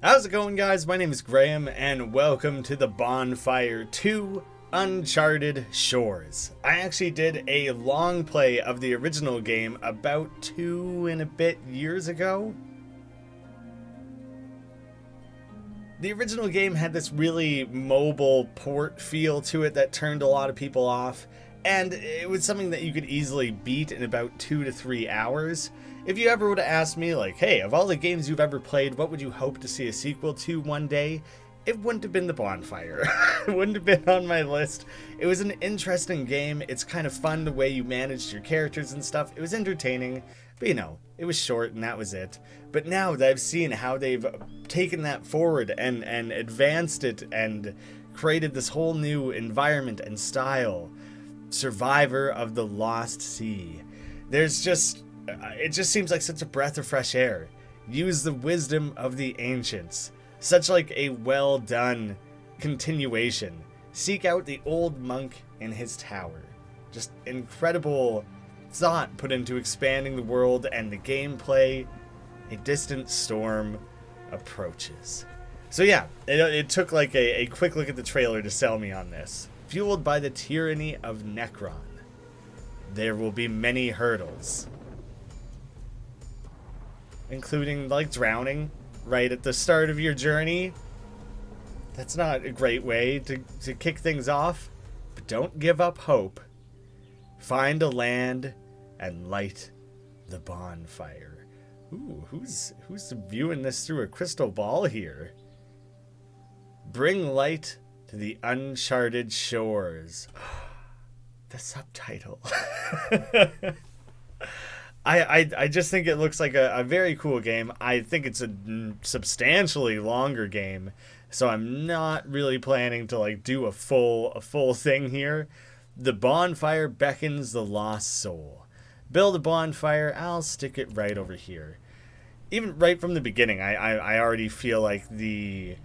How's it going, guys? My name is Graeme, and welcome to the Bonfire 2 Uncharted Shores. I actually did a long play of the original game about 2 and a bit years ago. The original game had this really mobile port feel to it that turned a lot of people off, and it was something that you could easily beat in about 2 to 3 hours. If you ever would have asked me, like, hey, of all the games you've ever played, what would you hope to see a sequel to one day? It wouldn't have been the Bonfire. It wouldn't have been on my list. It was an interesting game. It's kind of fun the way you managed your characters and stuff. It was entertaining, but it was short and that was it. But now that I've seen how they've taken that forward and advanced it and created this whole new environment and style, Survivor of the Lost Sea, it just seems like such a breath of fresh air. Use the wisdom of the ancients. Such like a well done continuation. Seek out the old monk in his tower. Just incredible thought put into expanding the world and the gameplay. A distant storm approaches. So yeah, it took like a quick look at the trailer to sell me on this. Fueled by the tyranny of Necron, there will be many hurdles, including like drowning right at the start of your journey. That's not a great way to kick things off, but don't give up hope. Find a land and light the bonfire. Ooh, who's viewing this through a crystal ball here? Bring light to the Uncharted Shores. The subtitle. I just think it looks like a very cool game. I think it's a substantially longer game, so I'm not really planning to like do a full thing here. The bonfire beckons the lost soul. Build a bonfire. I'll stick it right over here. Even right from the beginning, I already feel like the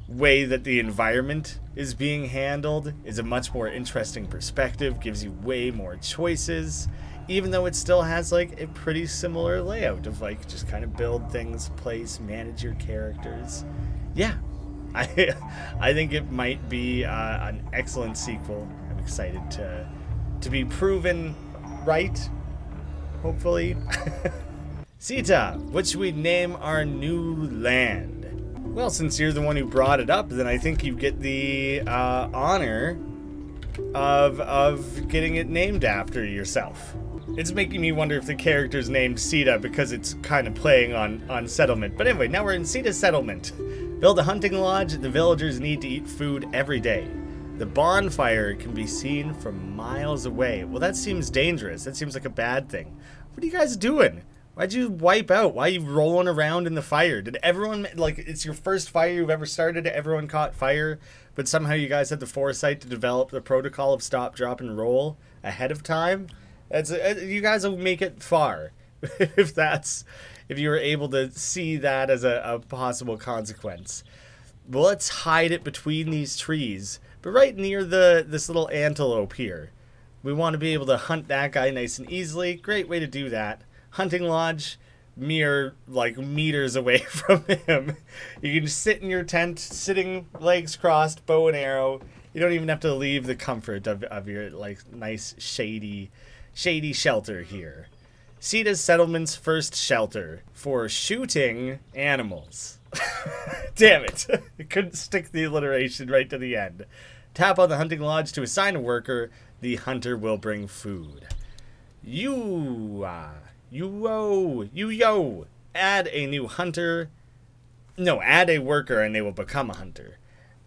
way that the environment is being handled is a much more interesting perspective, gives you way more choices, even though it still has like a pretty similar layout of like just kind of build things, place, manage your characters. Yeah, I think it might be an excellent sequel. I'm excited to be proven right, hopefully. Sita, what should we name our new land? Well, since you're the one who brought it up, then I think you get the honor of getting it named after yourself. It's making me wonder if the character's named Sita because it's kind of playing on settlement. But anyway, now we're in Sita settlement. Build a hunting lodge. The villagers need to eat food every day. The bonfire can be seen from miles away. Well, that seems dangerous. That seems like a bad thing. What are you guys doing? Why'd you wipe out? Why are you rolling around in the fire? Did everyone, like, it's your first fire you've ever started, everyone caught fire, but somehow you guys had the foresight to develop the protocol of stop, drop, and roll ahead of time? You guys will make it far if you were able to see that as a possible consequence. Well, let's hide it between these trees, but right near this little antelope here. We want to be able to hunt that guy nice and easily. Great way to do that. Hunting lodge, mere like meters away from him. You can just sit in your tent, sitting legs crossed, bow and arrow. You don't even have to leave the comfort of your like nice shady shelter here. Sita's settlement's first shelter for shooting animals. Damn it. I couldn't stick the alliteration right to the end. Tap on the hunting lodge to assign a worker. The hunter will bring food. Add a new hunter. No, add a worker and they will become a hunter.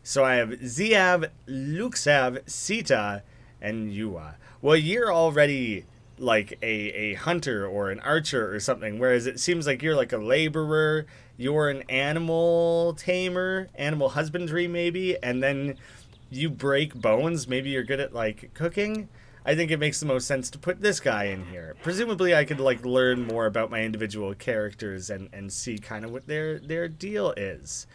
So I have Ziav, Luxav, Sita, and Yua. Well, you're already like a hunter or an archer or something, whereas it seems like you're like a laborer, you're an animal tamer, animal husbandry maybe, and then you break bones. Maybe you're good at like cooking. I think it makes the most sense to put this guy in here. Presumably I could like learn more about my individual characters and see kind of what their deal is.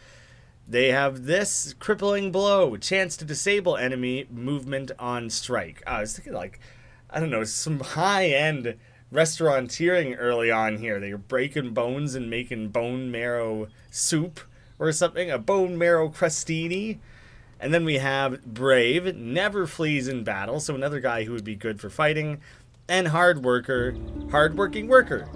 They have this crippling blow, chance to disable enemy movement on strike. I was thinking like, I don't know, some high-end restauranteering early on here. They were breaking bones and making bone marrow soup or something. A bone marrow crustini. And then we have brave, never flees in battle, so another guy who would be good for fighting. And hard worker, hard-working worker.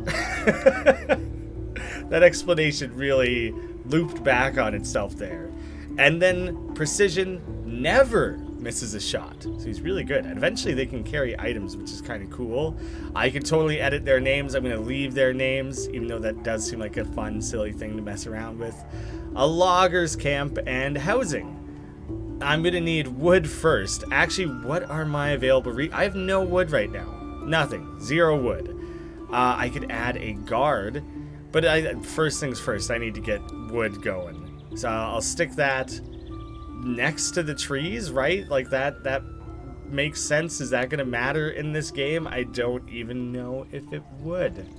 That explanation really looped back on itself there. And then precision, never misses a shot. So he's really good. And eventually they can carry items, which is kind of cool. I could totally edit their names. I'm going to leave their names, even though that does seem like a fun, silly thing to mess around with. A logger's camp and housing. I'm going to need wood first. Actually, what are my available I have no wood right now. Nothing. 0 wood. I could add a guard, but first things first, I need to get wood going. So I'll stick that next to the trees, right? Like that makes sense. Is that going to matter in this game? I don't even know if it would.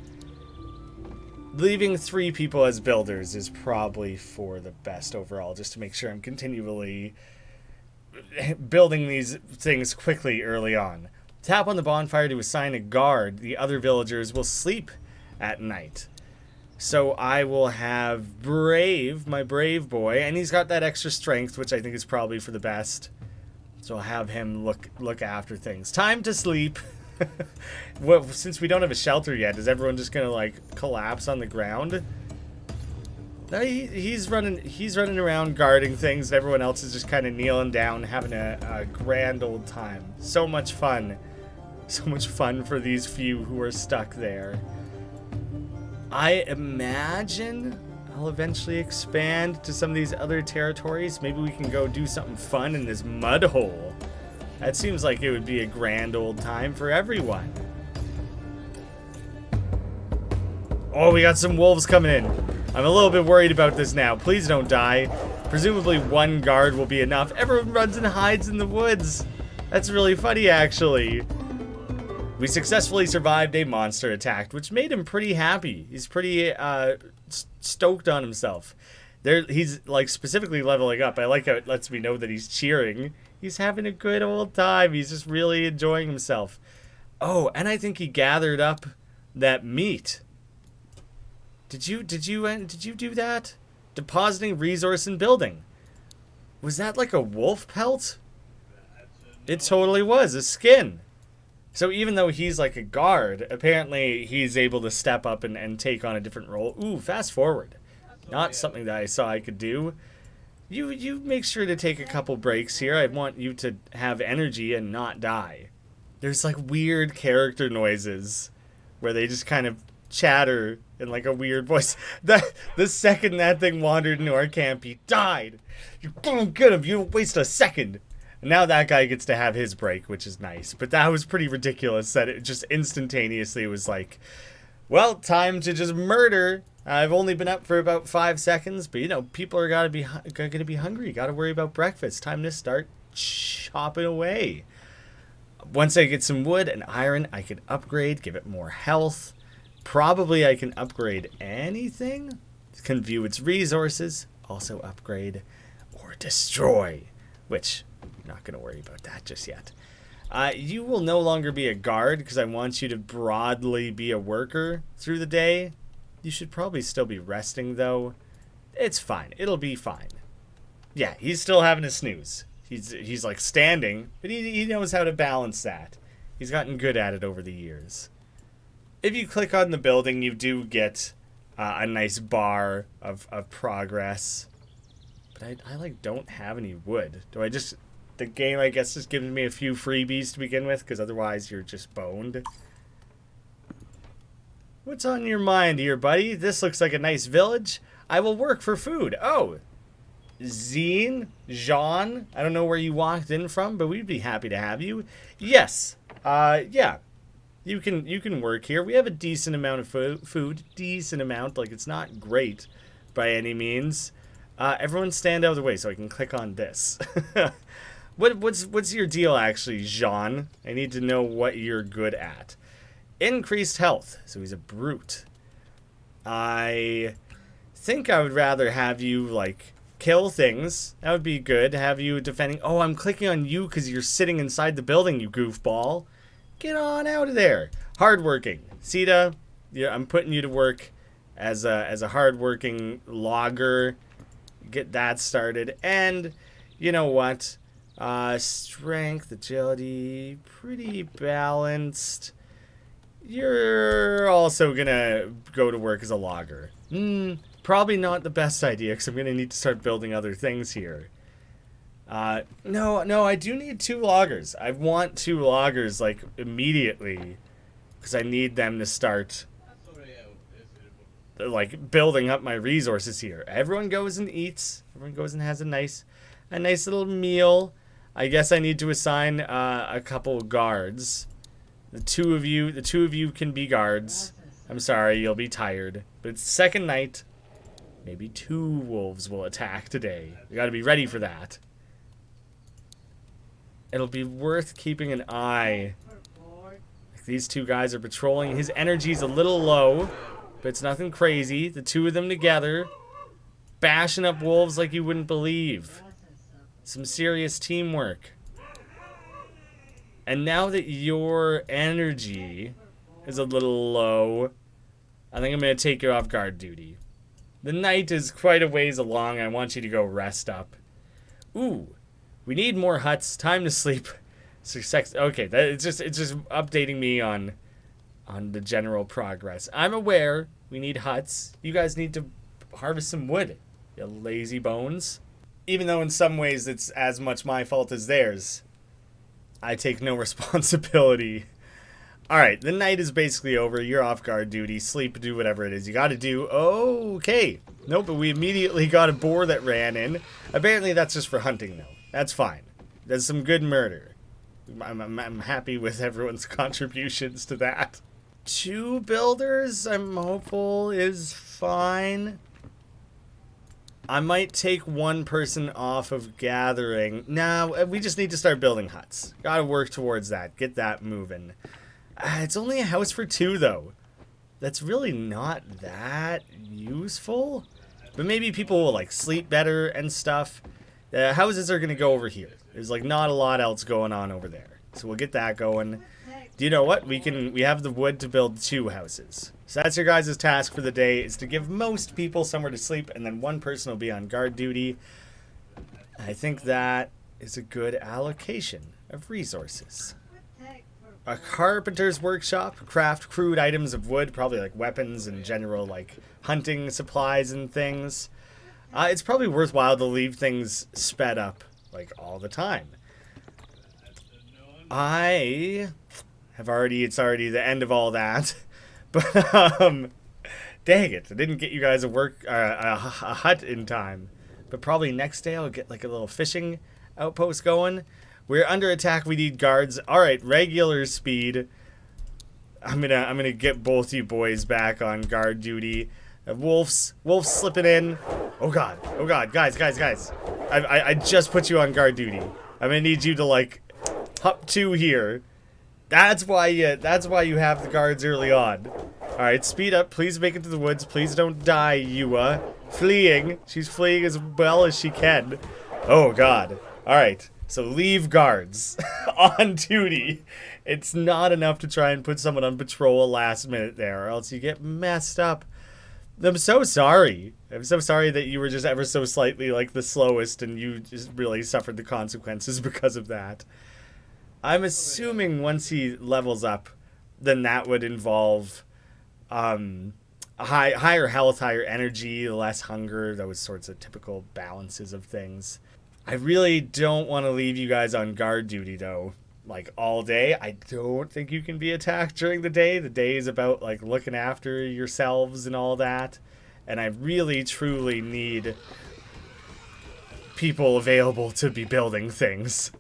Leaving 3 people as builders is probably for the best overall, just to make sure I'm continually building these things quickly early on. Tap on the bonfire to assign a guard. The other villagers will sleep at night. So I will have Brave, my brave boy, and he's got that extra strength, which I think is probably for the best. So I'll have him look after things. Time to sleep. Well, since we don't have a shelter yet, is everyone just gonna like collapse on the ground? No, he's running around guarding things, and everyone else is just kind of kneeling down, having a grand old time. So much fun. So much fun for these few who are stuck there. I imagine I'll eventually expand to some of these other territories. Maybe we can go do something fun in this mud hole. That seems like it would be a grand old time for everyone. Oh, we got some wolves coming in. I'm a little bit worried about this now. Please don't die. Presumably 1 guard will be enough. Everyone runs and hides in the woods. That's really funny, actually. We successfully survived a monster attack, which made him pretty happy. He's pretty stoked on himself. He's like specifically leveling up. I like how it lets me know that he's cheering. He's having a good old time. He's just really enjoying himself. Oh, and I think he gathered up that meat. Did you do that? Depositing resource in building. Was that like a wolf pelt? It totally was a skin. So even though he's like a guard, apparently he's able to step up and take on a different role. Ooh, fast forward. Not something that I saw I could do. You make sure to take a couple breaks here. I want you to have energy and not die. There's like weird character noises where they just kind of chatter in like a weird voice. The second that thing wandered into our camp, he died. You don't get him. You don't waste a second. And now that guy gets to have his break, which is nice. But that was pretty ridiculous that it just instantaneously was like, well, time to just murder. I've only been up for about 5 seconds, but you know, people are gonna be hungry. Gotta worry about breakfast. Time to start chopping away. Once I get some wood and iron, I can upgrade, give it more health. Probably I can upgrade anything. Can view its resources, also upgrade or destroy, which I'm not gonna worry about that just yet. You will no longer be a guard because I want you to broadly be a worker through the day. You should probably still be resting, though. It's fine. It'll be fine. Yeah, he's still having a snooze. He's like standing, but he knows how to balance that. He's gotten good at it over the years. If you click on the building, you do get a nice bar of progress. But I like don't have any wood. Do I just... The game, I guess, just gives me a few freebies to begin with, because otherwise you're just boned. What's on your mind here, buddy? This looks like a nice village. I will work for food. Oh, Jean, I don't know where you walked in from, but we'd be happy to have you. Yes. Yeah. You can work here. We have a decent amount of food. Decent amount. Like, it's not great by any means. Everyone stand out of the way so I can click on this. What's your deal, actually, Jean? I need to know what you're good at. Increased health. So he's a brute. I think I would rather have you, like, kill things. That would be good. Have you defending... Oh, I'm clicking on you because you're sitting inside the building, you goofball. Get on out of there. Hardworking. Sita, yeah, I'm putting you to work as a hardworking logger. Get that started. And you know what? Strength, agility, pretty balanced. You're also gonna go to work as a logger. Probably not the best idea, because I'm gonna need to start building other things here. No, I do need 2 loggers. I want 2 loggers, like, immediately, because I need them to start, like, building up my resources here. Everyone goes and eats. Everyone goes and has a nice little meal. I guess I need to assign a couple guards. The two of you can be guards. I'm sorry, you'll be tired, but it's the second night. Maybe 2 wolves will attack today. We gotta be ready for that. It'll be worth keeping an eye. Like, these 2 guys are patrolling. His energy's a little low, but it's nothing crazy. The 2 of them together, bashing up wolves like you wouldn't believe. Some serious teamwork. And now that your energy is a little low, I think I'm going to take you off guard duty. The night is quite a ways along. I want you to go rest up. Ooh, we need more huts. Time to sleep. Okay, it's just updating me on the general progress. I'm aware we need huts. You guys need to harvest some wood, you lazy bones. Even though in some ways it's as much my fault as theirs, I take no responsibility. Alright, the night is basically over. You're off guard duty. Sleep, do whatever it is you gotta do. Okay. Nope, but we immediately got a boar that ran in. Apparently that's just for hunting, though. That's fine. That's some good murder. I'm happy with everyone's contributions to that. 2 builders, I'm hopeful, is fine. I might take 1 person off of gathering. Nah, we just need to start building huts. Gotta work towards that. Get that moving. It's only a house for 2, though. That's really not that useful. But maybe people will, like, sleep better and stuff. The houses are going to go over here. There's, like, not a lot else going on over there. So we'll get that going. Do you know what? We have the wood to build 2 houses. So that's your guys' task for the day, is to give most people somewhere to sleep, and then 1 person will be on guard duty. I think that is a good allocation of resources. A carpenter's workshop, craft crude items of wood, probably like weapons and general like hunting supplies and things. It's probably worthwhile to leave things sped up like all the time. It's already the end of all that. But dang it, I didn't get you guys a hut in time. But probably next day I'll get like a little fishing outpost going. We're under attack. We need guards. All right, regular speed. I'm gonna get both you boys back on guard duty. Wolves slipping in. Oh god, guys. I just put you on guard duty. I'm gonna need you to like hop 2 here. That's why you have the guards early on. All right, speed up. Please make it to the woods. Please don't die, Yua. Fleeing. She's fleeing as well as she can. Oh god. All right. So leave guards on duty. It's not enough to try and put someone on patrol last minute there, or else you get messed up. I'm so sorry. I'm so sorry that you were just ever so slightly like the slowest and you just really suffered the consequences because of that. I'm assuming once he levels up, then that would involve higher health, higher energy, less hunger, those sorts of typical balances of things. I really don't want to leave you guys on guard duty, though, like, all day. I don't think you can be attacked during the day. The day is about, like, looking after yourselves and all that. And I really, truly need people available to be building things.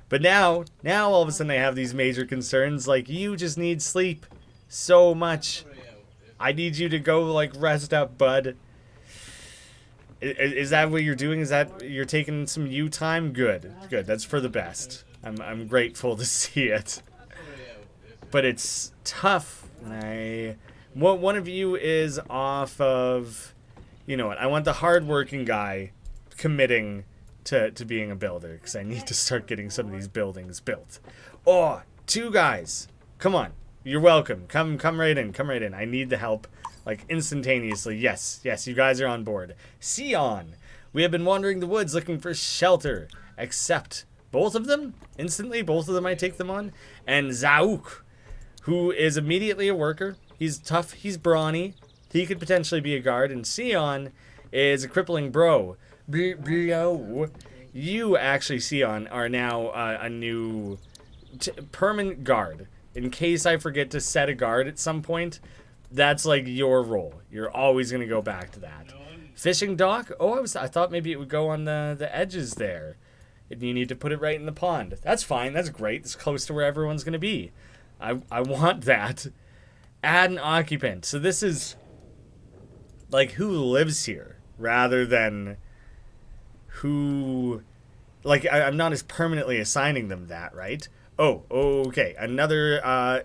But now all of a sudden I have these major concerns, like, you just need sleep so much. I need you to go, like, rest up, bud. Is that what you're doing? Is that you're taking some you time? Good. That's for the best. I'm grateful to see it. But it's tough. One of you is off of, you know what? I want the hardworking guy committing to being a builder, because I need to start getting some of these buildings built. Oh, 2 guys. Come on. You're welcome. Come right in. I need the help. Like, instantaneously. Yes, you guys are on board. Sion, We have been wandering the woods looking for shelter. Except both of them, instantly, both of them I take them on. And Zauk, who is immediately a worker. He's tough, he's brawny. He could potentially be a guard. And Sion is a crippling bro. Bro. You actually, Sion, are now a new permanent guard. In case I forget to set a guard at some point, that's like your role. You're always going to go back to that. Fishing dock? Oh, I thought maybe it would go on the edges there. And you need to put it right in the pond. That's fine. That's great. It's close to where everyone's going to be. I want that. Add an occupant. So this is like who lives here rather than who... Like, I'm not as permanently assigning them that, right? Oh, okay. Another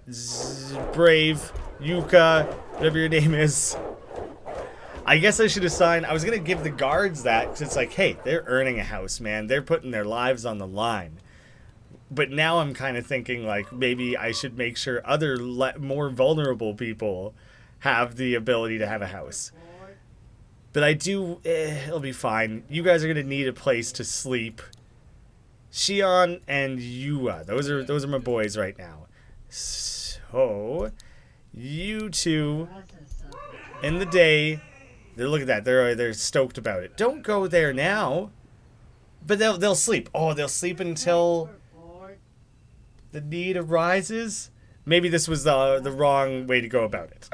Brave, Yuka, whatever your name is. I guess I should assign... I was going to give the guards that, because it's like, hey, they're earning a house, man. They're putting their lives on the line. But now I'm kind of thinking, like, maybe I should make sure other more vulnerable people have the ability to have a house. But I do... it'll be fine. You guys are going to need a place to sleep. Shion and Yua. Those are my boys right now. So, you two, in the day... Look at that. They're stoked about it. Don't go there now. But they'll sleep. Oh, they'll sleep until the need arises. Maybe this was the wrong way to go about it.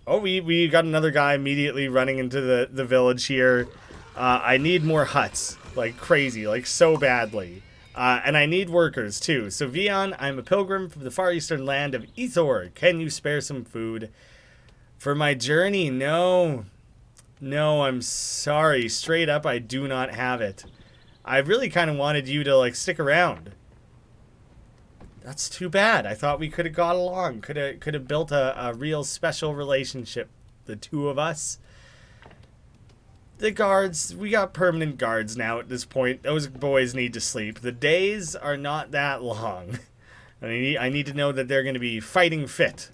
Oh, we got another guy immediately running into the village here. I need more huts, like crazy, like so badly. And I need workers too. So Vion, I'm a pilgrim from the far eastern land of Ethor. Can you spare some food? For my journey, no, I'm sorry. Straight up, I do not have it. I really kind of wanted you to, like, stick around. That's too bad. I thought we could have got along. Could have built a real special relationship, the two of us. The guards, we got permanent guards now at this point. Those boys need to sleep. The days are not that long. I need to know that they're going to be fighting fit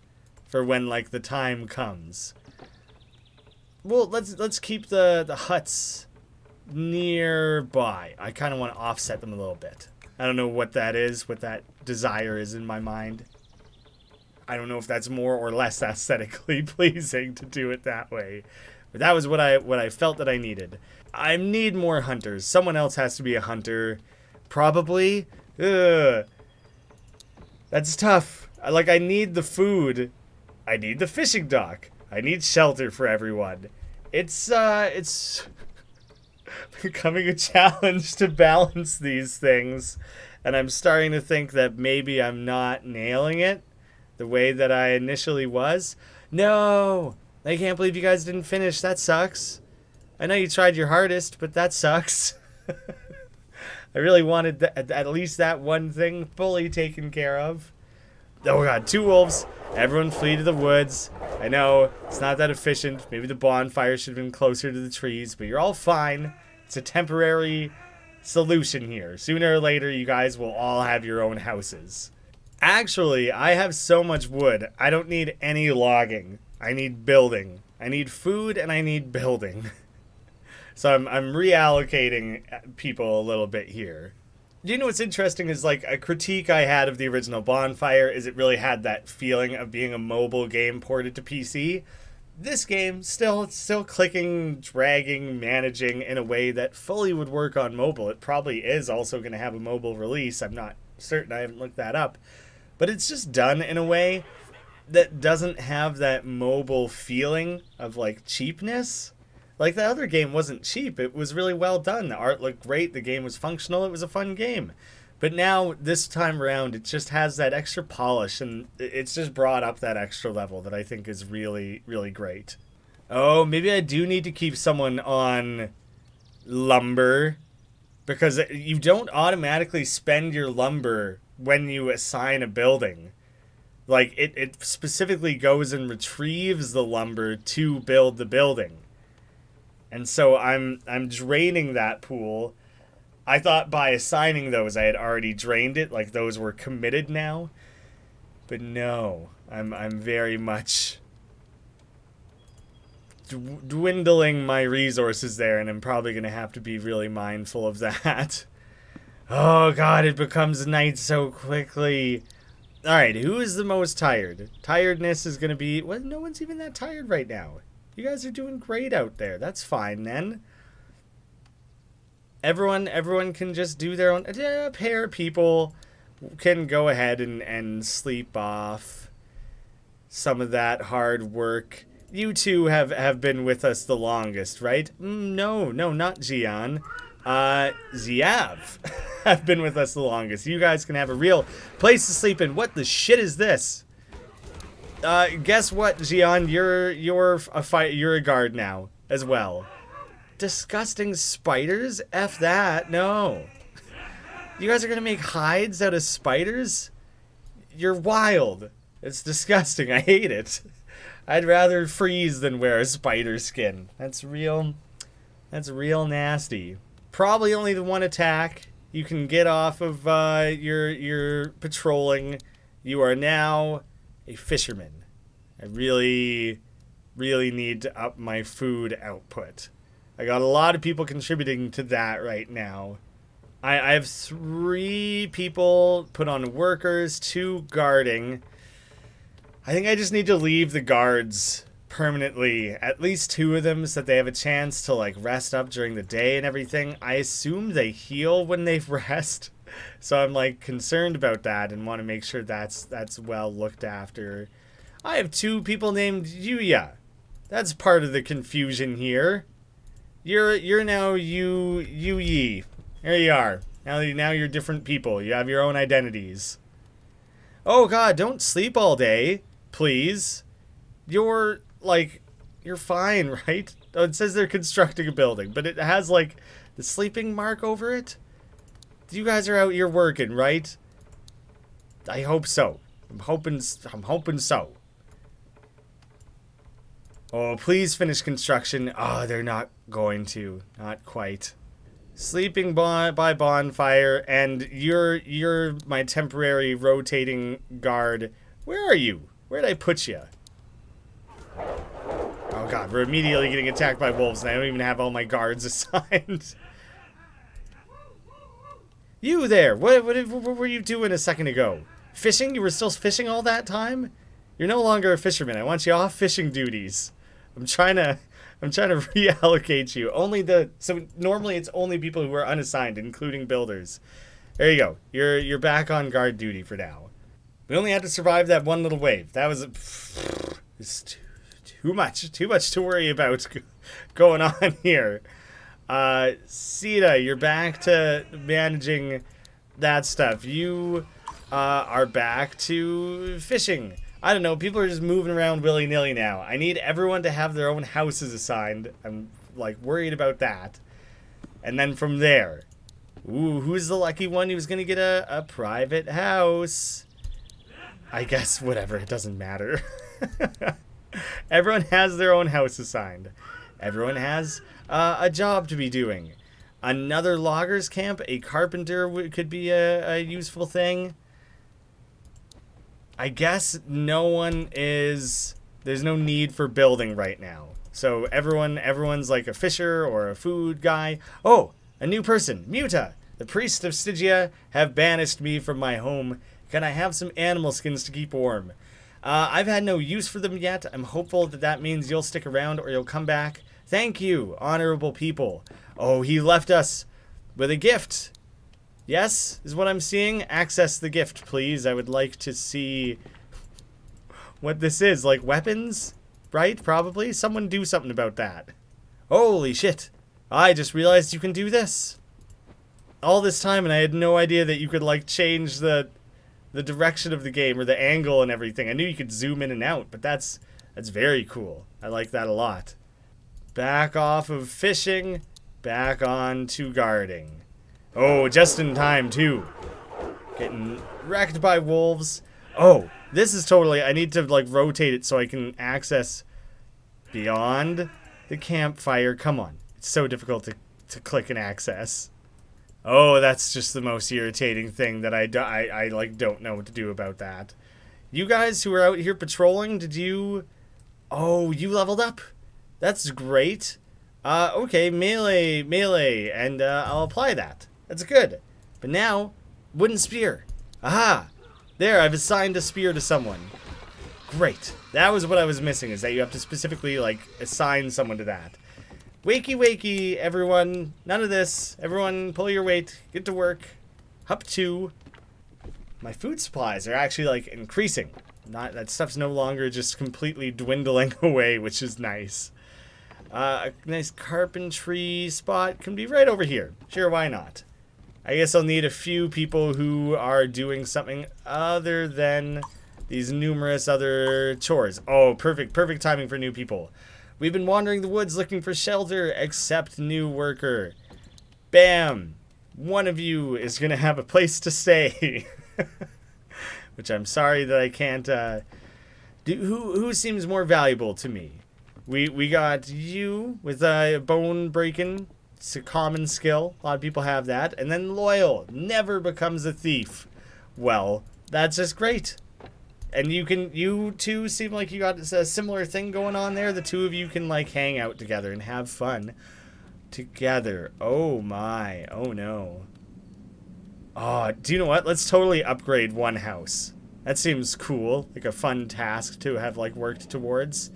for when, like, the time comes. Well, let's keep the huts nearby. I kind of want to offset them a little bit. I don't know what that is, what that desire is in my mind. I don't know if that's more or less aesthetically pleasing to do it that way. But that was what I felt that I needed. I need more hunters. Someone else has to be a hunter. Probably. Ugh. That's tough. I need the food. I need the fishing dock. I need shelter for everyone. It's becoming a challenge to balance these things. And I'm starting to think that maybe I'm not nailing it the way that I initially was. No! I can't believe you guys didn't finish. That sucks. I know you tried your hardest, but that sucks. I really wanted at least that one thing fully taken care of. Oh god, 2 wolves. Everyone flee to the woods. I know, it's not that efficient. Maybe the bonfire should have been closer to the trees, but you're all fine. It's a temporary solution here. Sooner or later, you guys will all have your own houses. Actually, I have so much wood, I don't need any logging. I need building. I need food and I need building. So I'm reallocating people a little bit here. You know what's interesting is, like, a critique I had of the original Bonfire is it really had that feeling of being a mobile game ported to PC. This game, it's still clicking, dragging, managing in a way that fully would work on mobile. It probably is also going to have a mobile release. I'm not certain. I haven't looked that up. But it's just done in a way that doesn't have that mobile feeling of, like, cheapness. Like, the other game wasn't cheap. It was really well done. The art looked great. The game was functional. It was a fun game. But now, this time around, it just has that extra polish, and it's just brought up that extra level that I think is really, really great. Oh, maybe I do need to keep someone on lumber, because you don't automatically spend your lumber when you assign a building. Like, it specifically goes and retrieves the lumber to build the building. And so I'm draining that pool. I thought by assigning those I had already drained it, like those were committed now. But no, I'm very much dwindling my resources there, and I'm probably going to have to be really mindful of that. Oh god, it becomes night so quickly. Alright, who is the most tired? Tiredness is going to be... Well, no one's even that tired right now. You guys are doing great out there. That's fine, then. Everyone can just do their own... A pair of people can go ahead and sleep off some of that hard work. You two have been with us the longest, right? No, not Gian. Ziav have been with us the longest. You guys can have a real place to sleep in. What the shit is this? Guess what, Gian? You're a guard now as well. Disgusting spiders? F that. No. You guys are gonna make hides out of spiders? You're wild. It's disgusting. I hate it. I'd rather freeze than wear a spider skin. That's real nasty. Probably only the one attack. You can get off of your patrolling. You are now a fisherman. I really need to up my food output. I got a lot of people contributing to that right now. I have 3 people put on workers, 2 guarding. I think I just need to leave the guards permanently, at least 2 of them, so that they have a chance to like rest up during the day and everything. I assume they heal when they rest, so I'm like concerned about that and want to make sure that's well looked after. I have 2 people named Yuya. That's part of the confusion here. You're now Yu. There you are. Now you're different people. You have your own identities. Oh god, don't sleep all day, please. You're fine, right? Oh, it says they're constructing a building, but it has like the sleeping mark over it. You guys are out here working, right? I hope so. I'm hoping so. Oh, please finish construction. Oh, they're not going to. Not quite. Sleeping by bonfire, and you're my temporary rotating guard. Where are you? Where'd I put you? Oh god, we're immediately getting attacked by wolves, and I don't even have all my guards assigned. You there! What were you doing a second ago? Fishing? You were still fishing all that time? You're no longer a fisherman. I want you off fishing duties. I'm trying to reallocate you. So normally it's only people who are unassigned, including builders. There you go. You're back on guard duty for now. We only had to survive that one little wave. That was it's too much to worry about going on here. Sita, you're back to managing that stuff. You are back to fishing. I don't know, people are just moving around willy-nilly now. I need everyone to have their own houses assigned. I'm, like, worried about that. And then from there, ooh, who's the lucky one who's gonna get a private house? I guess, whatever, it doesn't matter. Everyone has their own house assigned. Everyone has a job to be doing. Another loggers camp, a carpenter could be a useful thing. I guess there's no need for building right now. So everyone's like a fisher or a food guy. Oh, a new person, Muta. The priests of Stygia have banished me from my home. Can I have some animal skins to keep warm? I've had no use for them yet. I'm hopeful that means you'll stick around or you'll come back. Thank you, honorable people. Oh, he left us with a gift. Yes, is what I'm seeing. Access the gift, please. I would like to see what this is. Like weapons? Right? Probably. Someone do something about that. Holy shit. I just realized you can do this. All this time, and I had no idea that you could, like, change the direction of the game or the angle and everything. I knew you could zoom in and out, but that's very cool. I like that a lot. Back off of fishing. Back on to guarding. Oh, just in time, too. Getting wrecked by wolves. Oh, this is totally... I need to, like, rotate it so I can access beyond the campfire. Come on. It's so difficult to click and access. Oh, that's just the most irritating thing that I like, don't know what to do about that. You guys who are out here patrolling, did you... Oh, you leveled up? That's great. Okay, melee, and I'll apply that. That's good. But now, wooden spear. Aha! There, I've assigned a spear to someone. Great. That was what I was missing, is that you have to specifically, like, assign someone to that. Wakey, wakey, everyone. None of this. Everyone, pull your weight. Get to work. Hup 2. My food supplies are actually, like, increasing. That stuff's no longer just completely dwindling away, which is nice. A nice carpentry spot can be right over here. Sure, why not? I guess I'll need a few people who are doing something other than these numerous other chores. Oh, perfect timing for new people. We've been wandering the woods looking for shelter, except new worker. Bam! One of you is going to have a place to stay. Which I'm sorry that I can't... Who seems more valuable to me? We got you with bone breaking. It's a common skill. A lot of people have that. And then loyal. Never becomes a thief. Well, that's just great. And you two seem like you got a similar thing going on there. The two of you can like hang out together and have fun together. Oh my. Oh no. Oh, do you know what? Let's totally upgrade one house. That seems cool. Like a fun task to have like worked towards.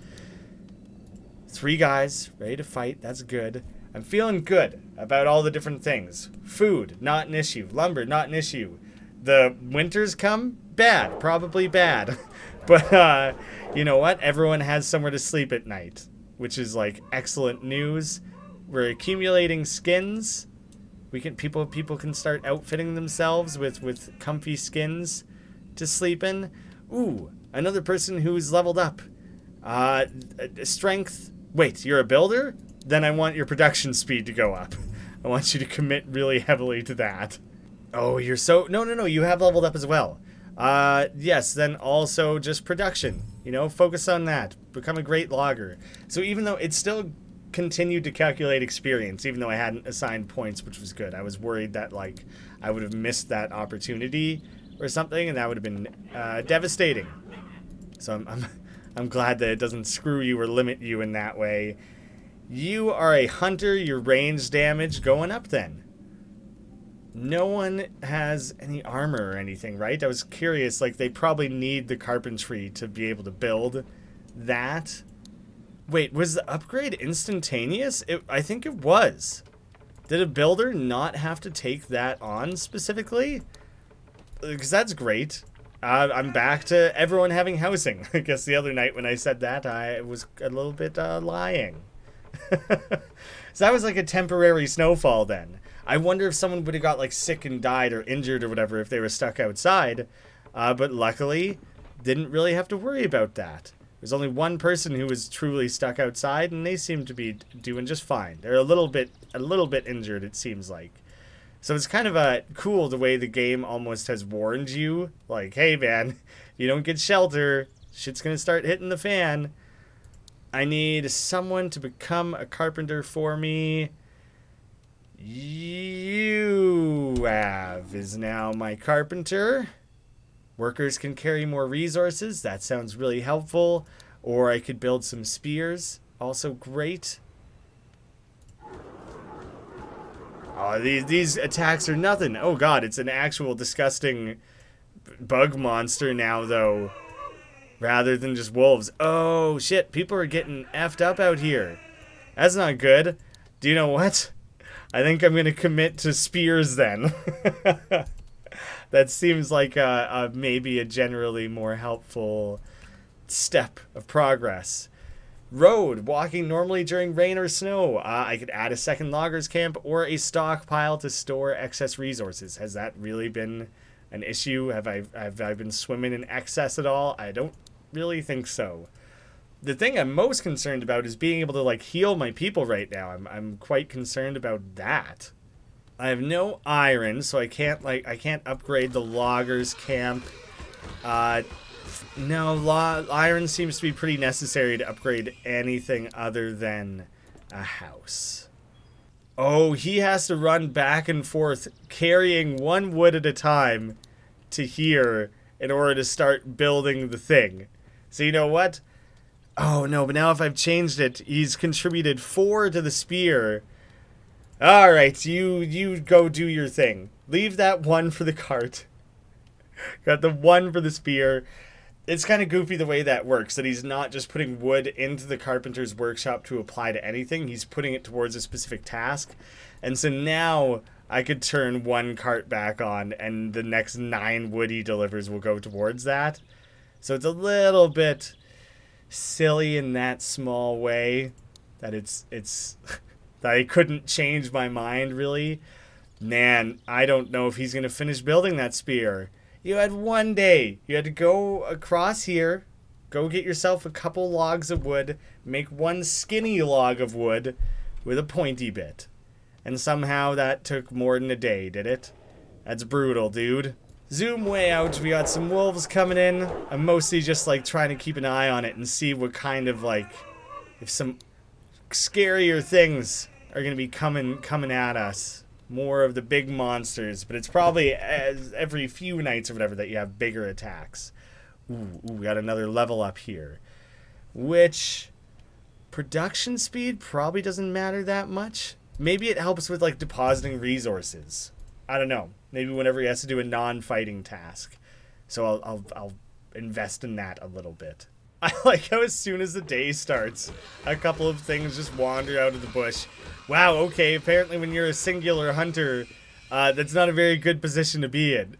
3 guys ready to fight. That's good. I'm feeling good about all the different things. Food, not an issue. Lumber, not an issue. The winters come, bad. Probably bad. But you know what? Everyone has somewhere to sleep at night, which is like excellent news. We're accumulating skins. People can start outfitting themselves with comfy skins to sleep in. Ooh, another person who's leveled up. Strength. Wait, you're a builder? Then I want your production speed to go up. I want you to commit really heavily to that. Oh, you're so... No, you have leveled up as well. Yes, then also just production. You know, focus on that. Become a great logger. So even though it's still continued to calculate experience, even though I hadn't assigned points, which was good. I was worried that, like, I would have missed that opportunity or something, and that would have been devastating. So I'm glad that it doesn't screw you or limit you in that way. You are a hunter. Your range damage going up then. No one has any armor or anything, right? I was curious. Like, they probably need the carpentry to be able to build that. Wait, was the upgrade instantaneous? I think it was. Did a builder not have to take that on specifically? Because that's great. I'm back to everyone having housing. I guess the other night when I said that, I was a little bit lying. So that was like a temporary snowfall then. I wonder if someone would have got like sick and died or injured or whatever if they were stuck outside. But luckily, didn't really have to worry about that. There's only one person who was truly stuck outside, and they seem to be doing just fine. They're a little bit injured, it seems like. So it's kind of cool the way the game almost has warned you. Like, hey man, you don't get shelter, shit's gonna start hitting the fan. I need someone to become a carpenter for me. You is now my carpenter. Workers can carry more resources. That sounds really helpful. Or I could build some spears. Also great. Oh, these attacks are nothing. Oh god, it's an actual disgusting bug monster now, though. Rather than just wolves. Oh, shit. People are getting effed up out here. That's not good. Do you know what? I think I'm going to commit to spears then. That seems like maybe a generally more helpful step of progress. Road. Walking normally during rain or snow. I could add a second logger's camp or a stockpile to store excess resources. Has that really been an issue? Have I been swimming in excess at all? I don't really think so. The thing I'm most concerned about is being able to like heal my people right now. I'm quite concerned about that. I have no iron, so I can't upgrade the loggers camp. No, iron seems to be pretty necessary to upgrade anything other than a house. Oh, he has to run back and forth carrying one wood at a time to here in order to start building the thing. So you know what? Oh, no, but now if I've changed it, he's contributed 4 to the spear. All right, you go do your thing. Leave that 1 for the cart. Got the 1 for the spear. It's kind of goofy the way that works, that he's not just putting wood into the carpenter's workshop to apply to anything. He's putting it towards a specific task. And so now I could turn 1 cart back on, and the next 9 wood he delivers will go towards that. So it's a little bit silly in that small way that it's that I couldn't change my mind, really. Man, I don't know if he's going to finish building that spear. You had 1 day. You had to go across here, go get yourself a couple logs of wood, make 1 skinny log of wood with a pointy bit. And somehow that took more than a day, did it? That's brutal, dude. Zoom way out. We got some wolves coming in. I'm mostly just like trying to keep an eye on it and see what kind of like, if some scarier things are going to be coming at us. More of the big monsters, but it's probably every few nights or whatever that you have bigger attacks. Ooh, we got another level up here. Which, production speed probably doesn't matter that much. Maybe it helps with like depositing resources. I don't know. Maybe whenever he has to do a non-fighting task. So I'll invest in that a little bit. I like how as soon as the day starts, a couple of things just wander out of the bush. Wow, okay, apparently when you're a singular hunter, that's not a very good position to be in.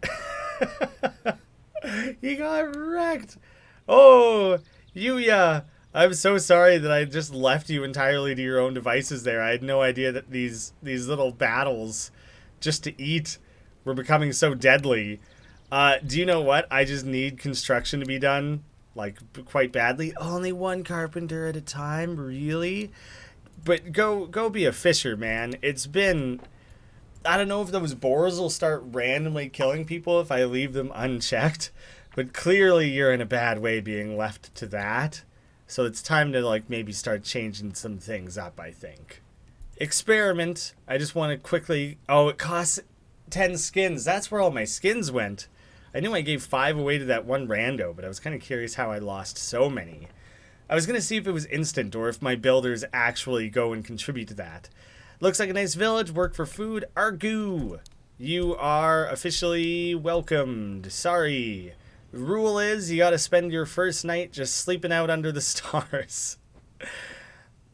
He got wrecked. Oh, Yuya, I'm so sorry that I just left you entirely to your own devices there. I had no idea that these little battles just to eat were becoming so deadly. Do you know what? I just need construction to be done, like, quite badly. Only 1 carpenter at a time, really? But go be a fisher, man. It's been... I don't know if those boars will start randomly killing people if I leave them unchecked. But clearly you're in a bad way being left to that. So it's time to, like, maybe start changing some things up, I think. Experiment. I just want to quickly... Oh, it costs 10 skins. That's where all my skins went. I knew I gave 5 away to that one rando, but I was kind of curious how I lost so many. I was going to see if it was instant or if my builders actually go and contribute to that. Looks like a nice village. Work for food. Argoo. You are officially welcomed. Sorry. The rule is you got to spend your first night just sleeping out under the stars.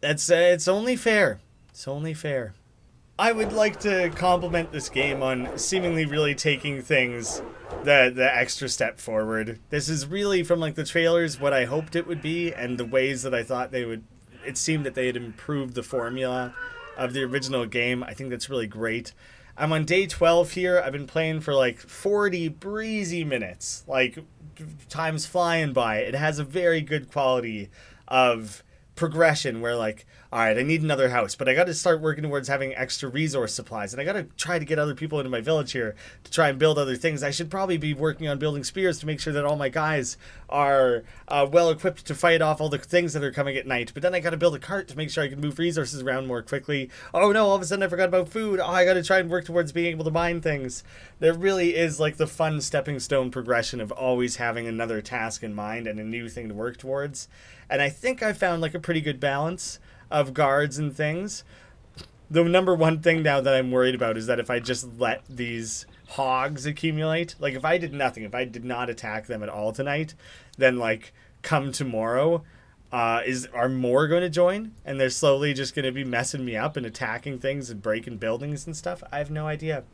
It's only fair. It's only fair. I would like to compliment this game on seemingly really taking things the extra step forward. This is really, from like the trailers, what I hoped it would be, and the ways that I thought they would. It seemed that they had improved the formula of the original game. I think that's really great. I'm on day 12 here. I've been playing for like 40 breezy minutes. Like, time's flying by. It has a very good quality of progression where, like, all right, I need another house, but I got to start working towards having extra resource supplies, and I got to try to get other people into my village here to try and build other things. I should probably be working on building spears to make sure that all my guys are well equipped to fight off all the things that are coming at night, but then I got to build a cart to make sure I can move resources around more quickly. Oh no, all of a sudden I forgot about food. Oh, I got to try and work towards being able to mine things. There really is like the fun stepping stone progression of always having another task in mind and a new thing to work towards. And I think I found like a pretty good balance of guards and things. The number one thing now that I'm worried about is that if I just let these hogs accumulate, like if I did nothing, if I did not attack them at all tonight, then like come tomorrow, are more going to join? And they're slowly just going to be messing me up and attacking things and breaking buildings and stuff? I have no idea.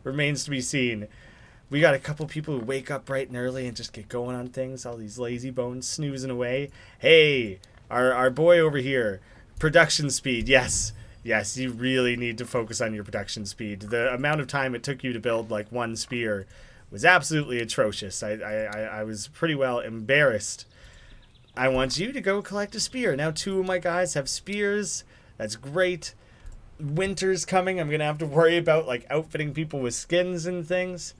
Remains to be seen. We got a couple people who wake up bright and early and just get going on things. All these lazy bones snoozing away. Hey, our boy over here. Production speed. Yes, you really need to focus on your production speed. The amount of time it took you to build like 1 spear was absolutely atrocious. I was pretty well embarrassed. I want you to go collect a spear. Now 2 of my guys have spears. That's great. Winter's coming. I'm going to have to worry about like outfitting people with skins and things.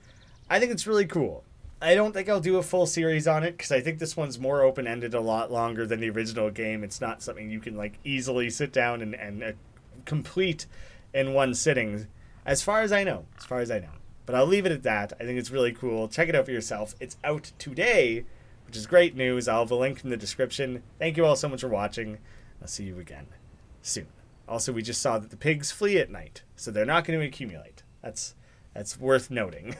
I think it's really cool. I don't think I'll do a full series on it because I think this one's more open-ended, a lot longer than the original game. It's not something you can like easily sit down and complete in one sitting, as far as I know. But I'll leave it at that. I think it's really cool. Check it out for yourself. It's out today, which is great news. I'll have a link in the description. Thank you all so much for watching. I'll see you again soon. Also, we just saw that the pigs flee at night, so they're not going to accumulate. That's worth noting.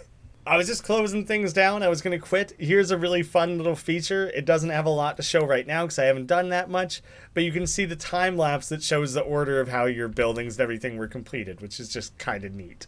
I was just closing things down. I was going to quit. Here's a really fun little feature. It doesn't have a lot to show right now because I haven't done that much, but you can see the time lapse that shows the order of how your buildings and everything were completed, which is just kind of neat.